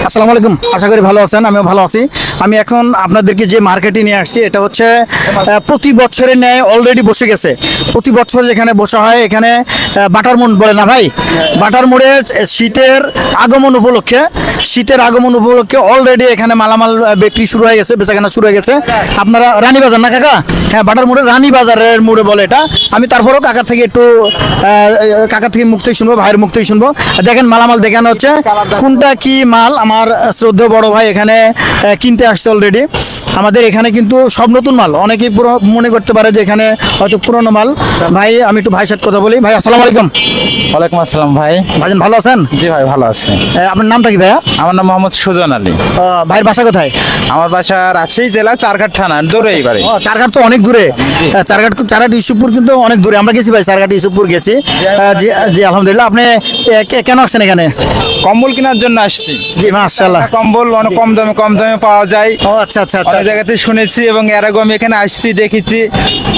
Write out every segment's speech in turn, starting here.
আসসালামু আলাইকুম, আশা করি ভালো আছেন। আমিও ভালো আছি। আমি এখন আপনাদেরকে যে মার্কেটে নিয়ে আসছি এটা হচ্ছে প্রতি বছরের ন্যায় অলরেডি বসে গেছে। প্রতি বছর যেখানে বসা হয় এখানে বাটার মোড় বলে না ভাই, বাটার মোড়ে শীতের আগমন উপলক্ষে অলরেডি এখানে মালামাল বিক্রি শুরু হয়ে গেছে, বেচাকেনা শুরু হয়ে গেছে। আপনারা রানীবাজার না কাকা? হ্যাঁ, বাটার মোড়ে রানীবাজারের মোড়ে বলে এটা। আমি তারপরেও কাকার থেকে মুক্তই শুনবো, ভাইয়ের মুক্তই শুনবো। দেখেন মালামাল দেখানো হচ্ছে, কোনটা কি মাল আমার শ্রদ্ধেয় বড় ভাই এখানে কিনতে আসছে অলরেডি। আমাদের এখানে কিন্তু সব নতুন মাল, অনেকেই পুরো মনে করতে পারে যে এখানে হয়তো পুরনো মাল। ভাই আমি একটু ভাইয়ের সাথে কথা বলি। ভাই আসসালামু আলাইকুম। ওয়ালাইকুম আসসালাম ভাই। ভাইজান ভালো আছেন? জি ভাই ভালো আছি। আপনার নামটা কি ভাইয়া? আমার নাম মোহাম্মদ সুজন আলী। ভাইয়ের বাসা কোথায়? আমার বাসা রাজশাহী জেলা চারঘাট থানা, দূরে এইবারে। চারঘাট তো অনেক দূরে। চারঘাট ইউসুফপুর কিন্তু অনেক দূরে। আমরা গেছি ভাই, চারঘাট ইউসুফপুর গেছি। জি আলহামদুলিল্লাহ। আপনি কেন আসছেন এখানে? কম্বল কেনার জন্য আসছি। জি মাশাআল্লাহ। কম্বল অনেক কম দামে পাওয়া যায়। ও আচ্ছা আচ্ছা অনেক জায়গাতে শুনেছি এবং এর আগে আমি এখানে আসছি, দেখেছি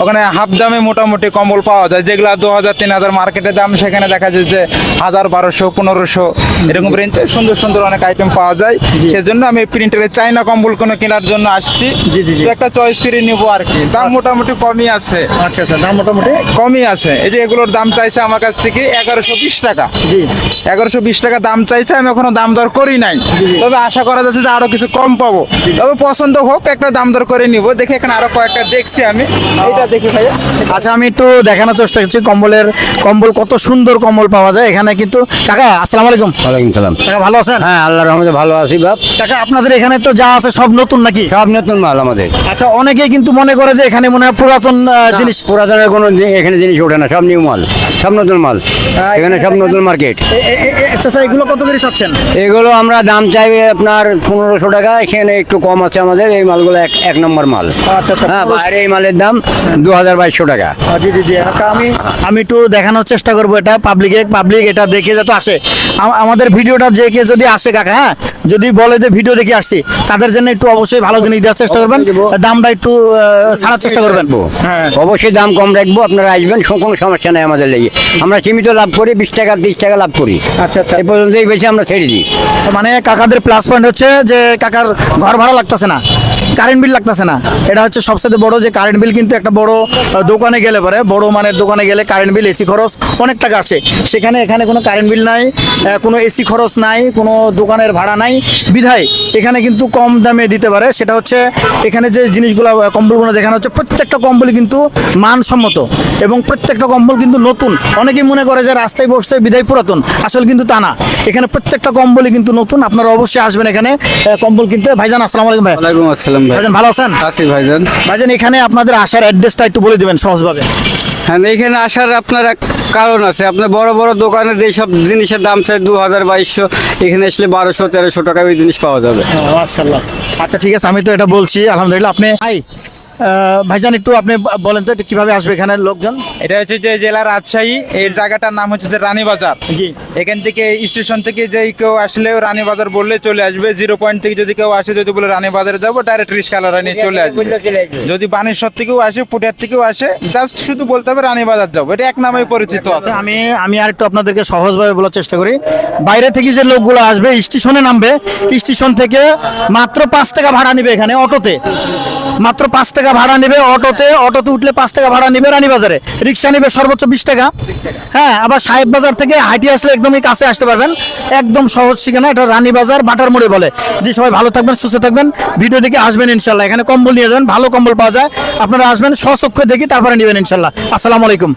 ওখানে হাফ দামে মোটামুটি কম্বল পাওয়া যায়, যেগুলো 2000-3000 মার্কেটের দাম, সেখানে দেখা যায় যে 1000, 1200, 1500 এরকম রেঞ্জে সুন্দর সুন্দর অনেক আইটেম পাওয়া যায়। সেজন্য আমি প্রিন্টারের চাইনা কম্বল কোনো কেনার জন্য আসছি। জি জি জি। একটা চয়েস করে নিবো আর কি। দাম মোটামুটি কমই আছে। আচ্ছা আচ্ছা, দাম মোটামুটি কমই আছে। এই যে এগুলোর দাম চাইছে আমার কাছ থেকে 1120 টাকা। জি 1120 টাকা দাম চাইছে। আমি এখনো দাম দর করি নাই, তবে আশা করা যাচ্ছে যে আরো কিছু কম পাবো। তবে পছন্দ হোক, একটা দাম দর করে নিব। দেখে এখানে আরো কয়েকটা দেখছি আমি, এটা দেখি ভাইয়া। আচ্ছা, আমি একটু দেখানোর চেষ্টা করছি কম্বল কত সুন্দর কম্বল পাওয়া যায় এখানে কিন্তু। কাকা আসসালামু আলাইকুম। ওয়ালাইকুম সালাম। কাকা ভালো আছেন? হ্যাঁ, আল্লাহর রহমতে ভালো আছি বাপ। কাকা আপনাদের এখানে তো যা আছে সব নতুন নাকি? সব নতুন মাল আমাদের। আচ্ছা, অনেকেই কিন্তু মনে করে যে এখানে মনে হয় পুরাতন জিনিস। পুরাতনের কোনো এখানে জিনিস ওঠে না, সব নিউ মাল, সব নতুন মাল। এখানে সব নতুন মার্কেট। আচ্ছা, এগুলো কত করে চাচ্ছেন? এগুলো আমরা দাম চাইবে আপনার 1500 টাকা। এখানে একটু কম আছে আমাদের। এই মালগুলো এক নম্বর মাল। আচ্ছা আচ্ছা। হ্যাঁ, বাইরে এই মালের দাম 2200 টাকা। জি জি জি। কাকা আমি একটু দেখানোর চেষ্টা করবো এটা পাবলিক এটা দেখে যাতে আসে আমাদের ভিডিওটা দেখে যদি আসে কাকা। হ্যাঁ, যদি বলে যে ভিডিও দেখে আসছি, তাদের জন্য একটু অবশ্যই ভালো জিনিস দেওয়ার চেষ্টা করবেন, দামটা একটু ছাড়ার চেষ্টা করবেন। হ্যাঁ অবশ্যই দাম কম রাখবো, আপনারা আসবেন, কোনো সমস্যা নেই আমাদের লেগে। আমরা সীমিত লাভ করি, 20 টাকা 30 টাকা লাভ করি। আচ্ছা আচ্ছা। এই পর্যন্তই বেশি আমরা ছেড়ে দিই। মানে কাকাদের প্লাস পয়েন্ট হচ্ছে যে কাকার ঘর ভাড়া লাগতেছে না, কারেন্ট বিল লাগতেছে না। এটা হচ্ছে সবচেয়ে বড়, যে কারেন্ট বিল কিন্তু একটা বড় দোকানে গেলে পরে, বড় মানের দোকানে গেলে কারেন্ট বিল, এসি খরচ অনেক টাকা আসে। এখানে কোনো কারেন্ট বিল নাই, কোনো এসি খরচ নাই, কোনো দোকানের ভাড়া নাই, বিধায় এখানে কিন্তু কম দামে দিতে পারে। সেটা হচ্ছে এখানে যে জিনিসগুলো কম্বলগুলো দেখানো হচ্ছে, প্রত্যেকটা কম্বলই কিন্তু মানসম্মত এবং প্রত্যেকটা কম্বল কিন্তু নতুন। অনেকেই মনে করে যে রাস্তায় বসতে বিধায় পুরাতন, আসলে কিন্তু তা না। এখানে প্রত্যেকটা কম্বলই কিন্তু নতুন। আপনারা অবশ্যই আসবেন এখানে কম্বল কিনতে। ভাইজান আসসালামু আলাইকুম। ভাই ওয়ালাইকুম আসসালাম ভাই। ভাইজান ভালো আছেন? আছি ভাইজান। ভাইজান এখানে আপনাদের আসার অ্যাড্রেসটা একটু বলে দেবেন সহজভাবে। হ্যাঁ, এখানে আসার আপনার এক কারণ আছে। আপনার বড় বড় দোকানে যেসব জিনিসের দাম চাই 2000, 2200, এখানে আসলে 1200, 1300 টাকা ওই জিনিস পাওয়া যাবে। মাশাআল্লাহ। আচ্ছা ঠিক আছে, আমি তো এটা বলছি আলহামদুলিল্লাহ। আপনি ভাইজান একটু আপনি বলেন তো কিভাবে আসবে এখানে লোকজন? এটা হচ্ছে যে জেলা রাজশাহী, এই জায়গাটার নাম হচ্ছে যে রানীবাজার। জি। এখান থেকে স্টেশন থেকে যে কেউ আসলেও রানীবাজার বললে চলে আসবে। 0 পয়েন্ট থেকে যদি কেউ আসে, যদি বলে রানীবাজারে যাবো, ডাইরেক্ট রিস্কাওয়ালা নিয়ে চলে আসবে। যদি বানেশ্বর থেকেও আসে, পুটিয়ার থেকেও আসে, জাস্ট শুধু বলতে হবে রানীবাজার যাবো। এটা এক নামে পরিচিত আছে। আমি আর একটু আপনাদেরকে সহজভাবে বলার চেষ্টা করি। বাইরে থেকে যে লোকগুলো আসবে, স্টেশনে নামবে, স্টেশন থেকে মাত্র 5 টাকা ভাড়া নিবে এখানে অটোতে, মাত্র 5 টাকা ভাড়া নেবে অটোতে উঠলে 5 টাকা ভাড়া নেবে। রানীবাজারে রিক্সা নেবে সর্বোচ্চ 20 টাকা। হ্যাঁ, আবার সাহেব বাজার থেকে হাইটে আসলে একদমই কাছে আসতে পারবেন, একদম সহজ ঠিকানা। এটা রানীবাজার বাটার মোড়ে বলে। জি, সবাই ভালো থাকবেন, সুস্থ থাকবেন, ভিডিও দেখে আসবেন ইনশাল্লাহ। এখানে কম্বল নিয়ে যাবেন, ভালো কম্বল পাওয়া যায়। আপনারা আসবেন, স্বচক্ষে দেখি তারপরে নেবেন ইনশাল্লাহ। আসসালামু আলাইকুম।